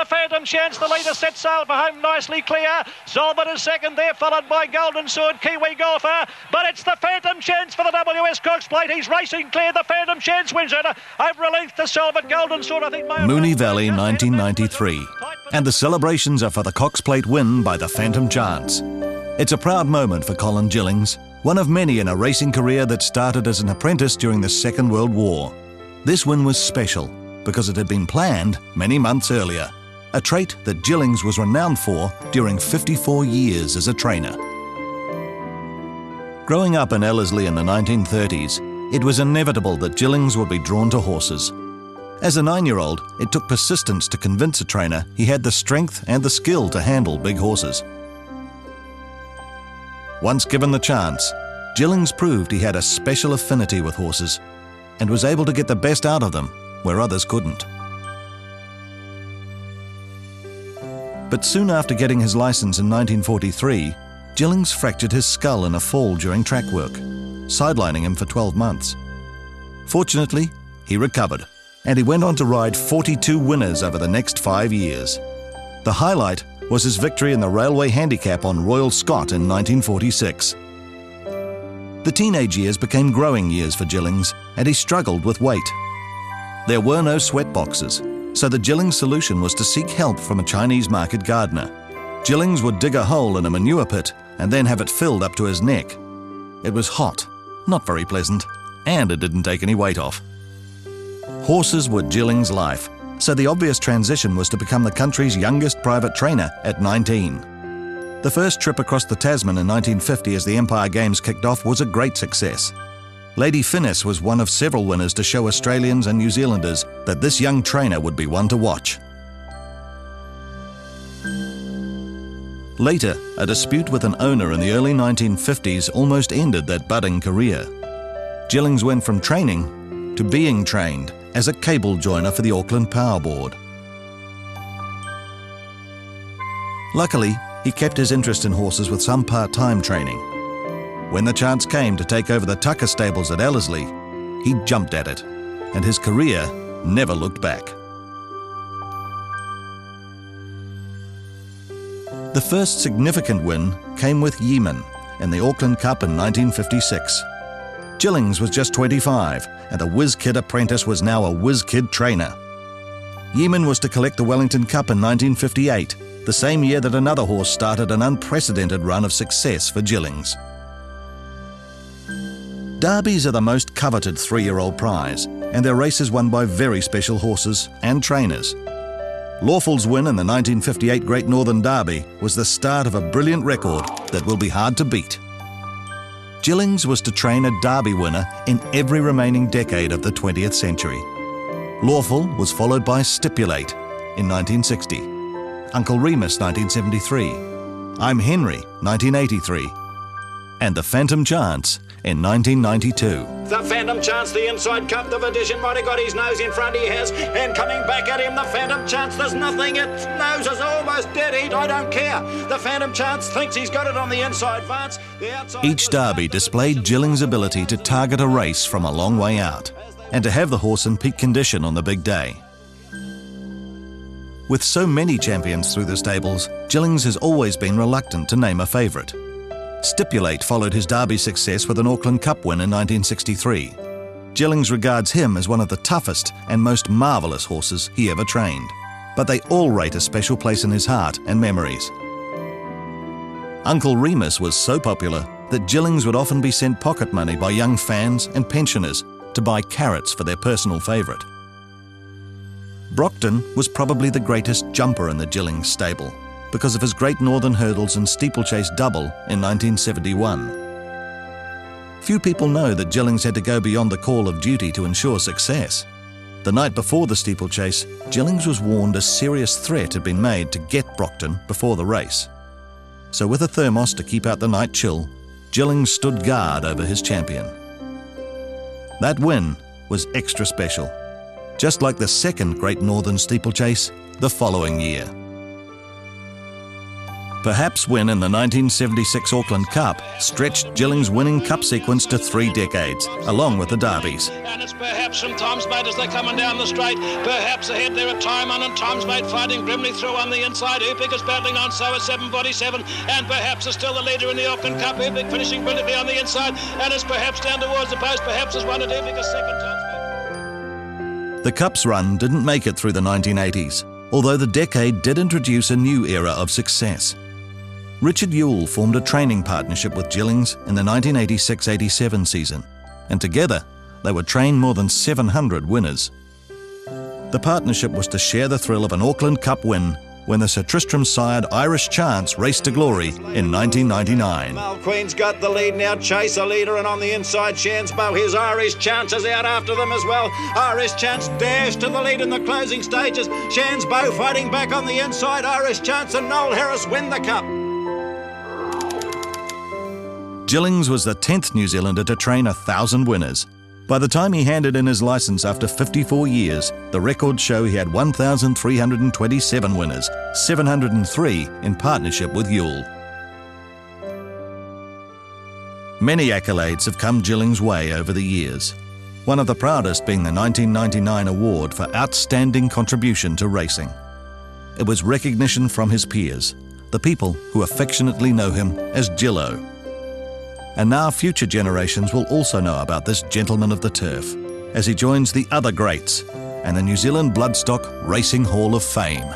The Phantom Chance, the leader, set sail for home nicely clear. Solvent is second there, followed by Golden Sword, Kiwi Golfer. But it's the Phantom Chance for the WS Cox Plate. He's racing clear. The Phantom Chance wins it over a length to Solvent. Golden Sword, I think. Moonee Valley 1993. And the celebrations are for the Cox Plate win by the Phantom Chance. It's a proud moment for Colin Jillings, one of many in a racing career that started as an apprentice during the Second World War. This win was special because it had been planned many months earlier, a trait that Jillings was renowned for during 54 years as a trainer. Growing up in Ellerslie in the 1930s, it was inevitable that Jillings would be drawn to horses. As a 9-year-old, it took persistence to convince a trainer he had the strength and the skill to handle big horses. Once given the chance, Jillings proved he had a special affinity with horses and was able to get the best out of them where others couldn't. But soon after getting his license in 1943, Jillings fractured his skull in a fall during track work, sidelining him for 12 months. Fortunately, he recovered, and he went on to ride 42 winners over the next 5 years. The highlight was his victory in the Railway Handicap on Royal Scot in 1946. The teenage years became growing years for Jillings, and he struggled with weight. There were no sweat boxes, so the Jillings solution was to seek help from a Chinese market gardener. Jillings would dig a hole in a manure pit and then have it filled up to his neck. It was hot, not very pleasant, and it didn't take any weight off. Horses were Jillings' life, so the obvious transition was to become the country's youngest private trainer at 19. The first trip across the Tasman in 1950 as the Empire Games kicked off was a great success. Lady Finnis was one of several winners to show Australians and New Zealanders that this young trainer would be one to watch. Later, a dispute with an owner in the early 1950s almost ended that budding career. Jillings went from training to being trained as a cable joiner for the Auckland Power Board. Luckily, he kept his interest in horses with some part-time training. When the chance came to take over the Tucker stables at Ellerslie, he jumped at it, and his career never looked back. The first significant win came with Yeeman in the Auckland Cup in 1956. Jillings was just 25, and the whiz-kid apprentice was now a whiz-kid trainer. Yeeman was to collect the Wellington Cup in 1958, the same year that another horse started an unprecedented run of success for Jillings. Derbies are the most coveted 3-year-old prize, and they're races won by very special horses and trainers. Lawful's win in the 1958 Great Northern Derby was the start of a brilliant record that will be hard to beat. Jillings was to train a Derby winner in every remaining decade of the 20th century. Lawful was followed by Stipulate in 1960, Uncle Remus 1973, I'm Henry 1983, and The Phantom Chance in 1992. The Phantom Chance, the Inside Cup, the Edition, might have got his nose in front, he has, and coming back at him, the Phantom Chance, there's nothing, its nose is almost dead heat, I don't care. The Phantom Chance thinks he's got it on the inside Vance. Each derby displayed Jillings' ability to target a race from a long way out, and to have the horse in peak condition on the big day. With so many champions through the stables, Jillings has always been reluctant to name a favourite. Stipulate followed his Derby success with an Auckland Cup win in 1963. Jillings regards him as one of the toughest and most marvellous horses he ever trained, but they all rate a special place in his heart and memories. Uncle Remus was so popular that Jillings would often be sent pocket money by young fans and pensioners to buy carrots for their personal favourite. Brockton was probably the greatest jumper in the Jillings stable, because of his Great Northern Hurdles and Steeplechase double in 1971. Few people know that Jillings had to go beyond the call of duty to ensure success. The night before the steeplechase, Jillings was warned a serious threat had been made to get Brockton before the race. So with a thermos to keep out the night chill, Jillings stood guard over his champion. That win was extra special, just like the second Great Northern Steeplechase the following year. Perhaps win in the 1976 Auckland Cup stretched Jillings' winning cup sequence to 3 decades, along with the derbies. And it's perhaps from Times Mate as they're coming down the straight. Perhaps ahead there are Time On and Times Mate fighting grimly through on the inside. Upik is battling on, so is 747. And perhaps is still the leader in the Auckland Cup. Upik finishing brilliantly on the inside. And it's perhaps down towards the post. Perhaps has won it. Upik is second. Times Mate. The Cup's run didn't make it through the 1980s, although the decade did introduce a new era of success. Richard Ewell formed a training partnership with Jillings in the 1986-87 season, and together they would train more than 700 winners. The partnership was to share the thrill of an Auckland Cup win when the Sir Tristram-sired Irish Chance raced to glory in 1999. Queen's got the lead now, Chase a leader, and on the inside Shansbow, his Irish Chance is out after them as well. Irish Chance dares to the lead in the closing stages. Shansbow fighting back on the inside. Irish Chance and Noel Harris win the Cup. Jillings was the 10th New Zealander to train 1,000 winners. By the time he handed in his licence after 54 years, the records show he had 1,327 winners, 703 in partnership with Ewell. Many accolades have come Jillings' way over the years, one of the proudest being the 1999 award for outstanding contribution to racing. It was recognition from his peers, the people who affectionately know him as Jillo. And now future generations will also know about this gentleman of the turf, as he joins the other greats and the New Zealand Bloodstock Racing Hall of Fame.